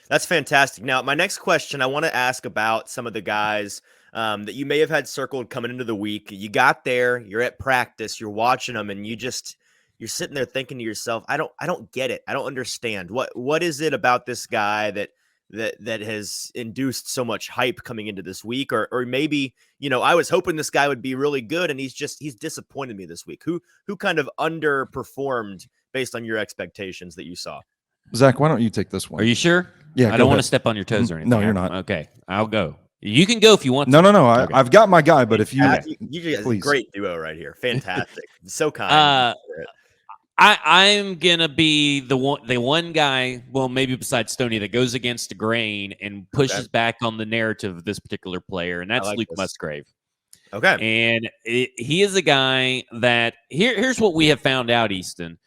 That's fantastic. Now, my next question, I want to ask about some of the guys that you may have had circled coming into the week. You got there, you're at practice, you're watching them, and you're sitting there thinking to yourself, I don't get it. I don't understand. What is it about this guy that has induced so much hype coming into this week? Or maybe, I was hoping this guy would be really good, and he's disappointed me this week. Who kind of underperformed based on your expectations that you saw? Zach, why don't you take this one? Are you sure? Yeah, I don't want to step on your toes or anything. No, you're not. Okay, I'll go. You can go if you want No, to. no. Okay. I've got my guy, but if you, you please. Great duo right here. Fantastic. So kind. I'm gonna be the one guy, well, maybe besides Stoney, that goes against the grain and pushes back on the narrative of this particular player, and that's Luke Musgrave. Okay. And he is a guy that here's what we have found out, Easton,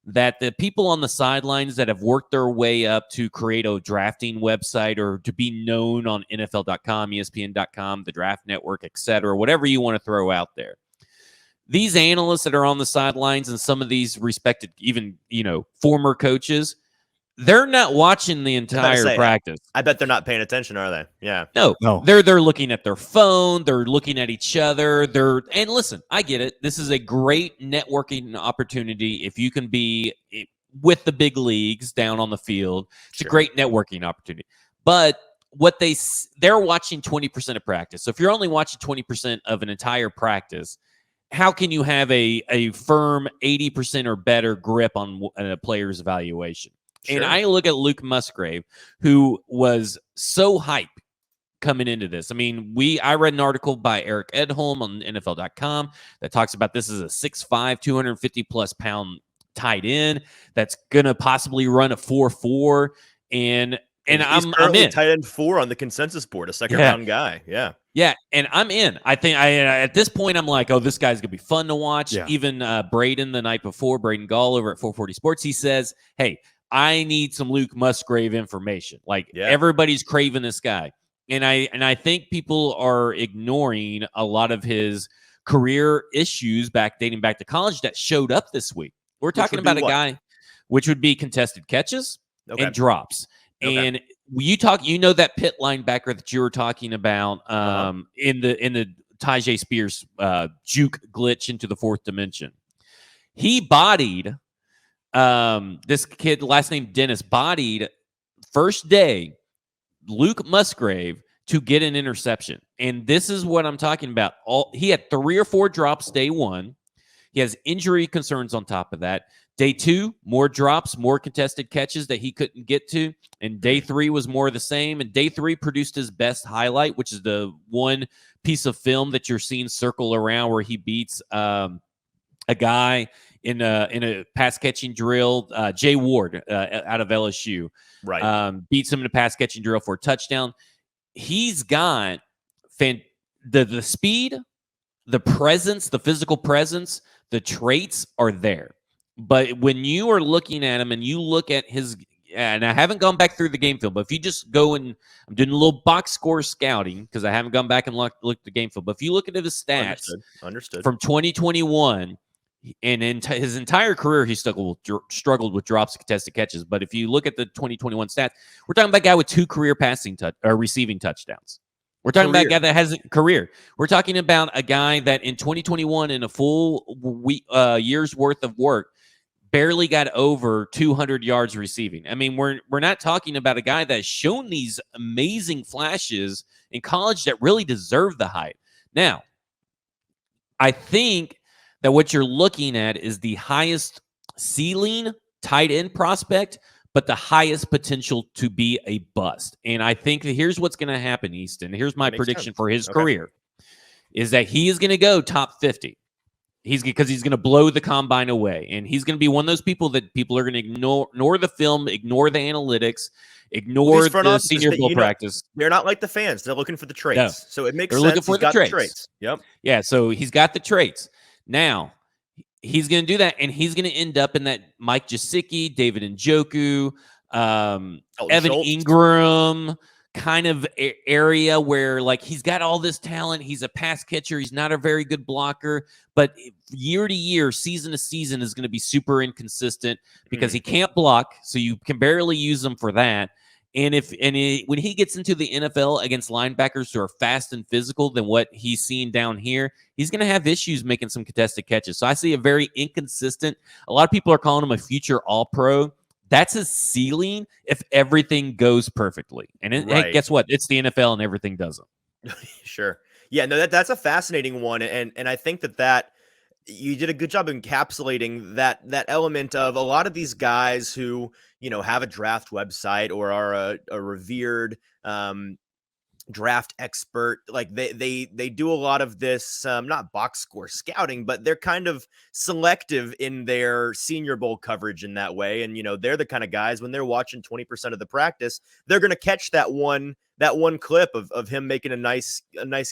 that the people on the sidelines that have worked their way up to create a drafting website or to be known on NFL.com, ESPN.com, the Draft Network, etc., whatever you want to throw out there. These analysts that are on the sidelines and some of these respected, even, former coaches, they're not watching the entire practice. I bet they're not paying attention, are they? Yeah. No. They're looking at their phone. They're looking at each other. And listen, I get it. This is a great networking opportunity. If you can be with the big leagues down on the field, it's a great networking opportunity. But what they're watching 20% of practice. So if you're only watching 20% of an entire practice, how can you have a firm 80% or better grip on a player's evaluation? Sure. And I look at Luke Musgrave, who was so hype coming into this. I mean, I read an article by Eric Edholm on NFL.com that talks about this as a 6'5", 250-plus pound tight end that's going to possibly run a 4.4. And he's currently in. Tight end 4 on the consensus board, a second-round guy. Yeah. Yeah, and I'm in. I think at this point, I'm like, oh, this guy's going to be fun to watch. Yeah. Even Braden the night before, Braden Gall over at 440 Sports, he says, hey, I need some Luke Musgrave information. Everybody's craving this guy. And I think people are ignoring a lot of his career issues dating back to college that showed up this week. We're talking about a guy, which would be contested catches and drops. Okay. And that Pitt linebacker that you were talking about in the Tyjae Spears juke glitch into the fourth dimension. He bodied this kid, last name Dennis, bodied first day Luke Musgrave to get an interception. And this is what I'm talking about. He had 3 or 4 drops day one. He has injury concerns on top of that. Day 2, more drops, more contested catches that he couldn't get to. And day 3 was more of the same. And day 3 produced his best highlight, which is the one piece of film that you're seeing circle around where he beats a guy in a pass catching drill. Jay Ward out of LSU, right? Beats him in a pass catching drill for a touchdown. He's got the speed, the presence, the physical presence, the traits are there. But when you are looking at him and you look at his, and I haven't gone back through the game film, but if you just go and I'm doing a little box score scouting because I haven't gone back and looked at the game film. But if you look at his stats Understood. From 2021 and in his entire career, he struggled with drops and contested catches. But if you look at the 2021 stats, we're talking about a guy with 2 career receiving touchdowns. We're talking about a guy that has a career. We're talking about a guy that in 2021, in a full year's worth of work, barely got over 200 yards receiving. I mean, we're not talking about a guy that's shown these amazing flashes in college that really deserve the hype. Now, I think that what you're looking at is the highest ceiling tight end prospect, but the highest potential to be a bust. And I think that here's what's going to happen, Easton. Here's my prediction for his career, is that he is going to go top 50. Because he's going to blow the combine away. And he's going to be one of those people that people are going to ignore the film, ignore the analytics, ignore the Senior Bowl practice. They're not like the fans. They're looking for the traits. No. So it makes sense. Looking for the traits. Yep. Yeah, so he's got the traits. Now, he's going to do that, and he's going to end up in that Mike Gesicki, David Njoku, Evan Ingram kind of area where he's got all this talent. He's a pass catcher. He's not a very good blocker, but year to year, season to season is going to be super inconsistent because he can't block. So you can barely use him for that. And when he gets into the NFL against linebackers who are fast and physical than what he's seen down here, he's going to have issues making some contested catches. So I see a very inconsistent. A lot of people are calling him a future All-Pro. That's his ceiling if everything goes perfectly. And hey, guess what? It's the NFL and everything doesn't. Sure. Yeah, no, that's a fascinating one. And I think that you did a good job encapsulating that element of a lot of these guys who, have a draft website or are a revered draft expert. Like they do a lot of this, not box score scouting, but they're kind of selective in their Senior Bowl coverage in that way. And, they're the kind of guys when they're watching 20% of the practice, they're going to catch that one clip of him making a nice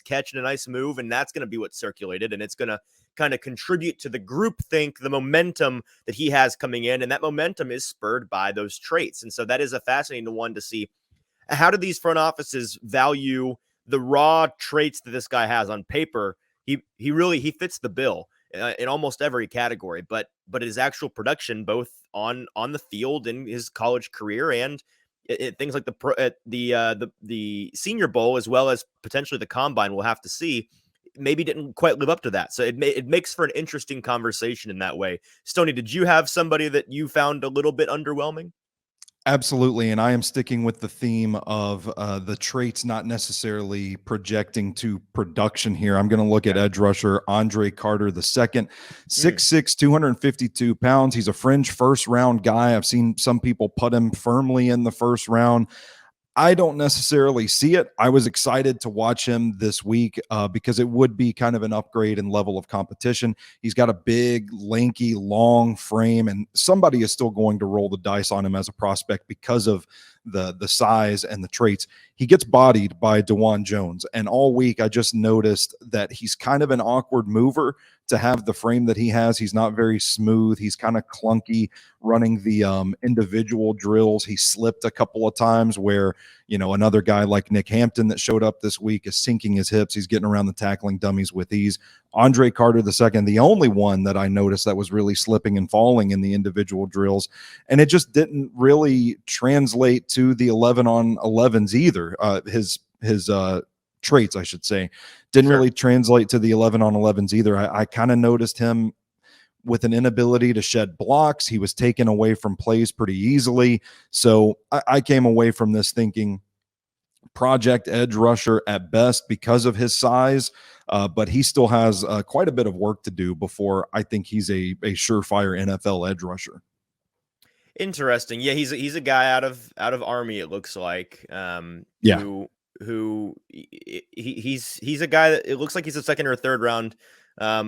catch and a nice move. And that's going to be what's circulated. And it's going to kind of contribute to the group think, the momentum that he has coming in. And that momentum is spurred by those traits. And so that is a fascinating one to see. How do these front offices value the raw traits that this guy has on paper? He fits the bill in almost every category, but his actual production, both on the field in his college career and things like the Senior Bowl, as well as potentially the Combine, we'll have to see, maybe didn't quite live up to that. So it makes for an interesting conversation in that way. Stoney, did you have somebody that you found a little bit underwhelming? Absolutely. And I am sticking with the theme of the traits not necessarily projecting to production here. I'm going to look at edge rusher Andre Carter II, 6'6", 252 pounds. He's a fringe first round guy. I've seen some people put him firmly in the first round. I don't necessarily see it. I was excited to watch him this week because it would be kind of an upgrade in level of competition. He's got a big, lanky, long frame, and somebody is still going to roll the dice on him as a prospect because of the size and the traits. He gets bodied by DeJuan Jones, and all week I just noticed that he's kind of an awkward mover to have the frame that he has. He's not very smooth. He's kind of clunky running the individual drills. He slipped a couple of times where, another guy like Nick Hampton that showed up this week is sinking his hips. He's getting around the tackling dummies with ease. Andre Carter II, the only one that I noticed that was really slipping and falling in the individual drills. And it just didn't really translate to the 11-on-11s either. His traits, I should say, didn't really translate to the 11-on-11s either. I kind of noticed him with an inability to shed blocks. He was taken away from plays pretty easily. So I came away from this thinking project edge rusher at best because of his size, but he still has quite a bit of work to do before I think he's a surefire NFL edge rusher. Interesting. Yeah, he's a guy out of Army, it looks like. Who he's a guy that it looks like he's a second or third round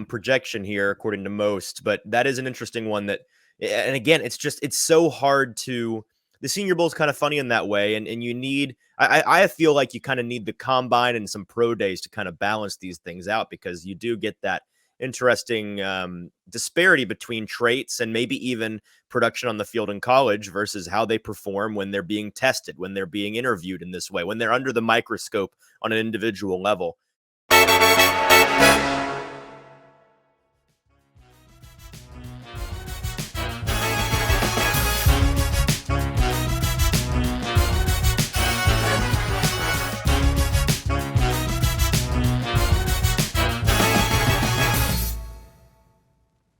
projection here, according to most. But that is an interesting one that, and again, it's so hard to. The Senior Bowl is kind of funny in that way, and you need. I feel like you kind of need the Combine and some pro days to kind of balance these things out, because you do get that interesting disparity between traits and maybe even production on the field in college versus how they perform when they're being tested, when they're being interviewed in this way, when they're under the microscope on an individual level.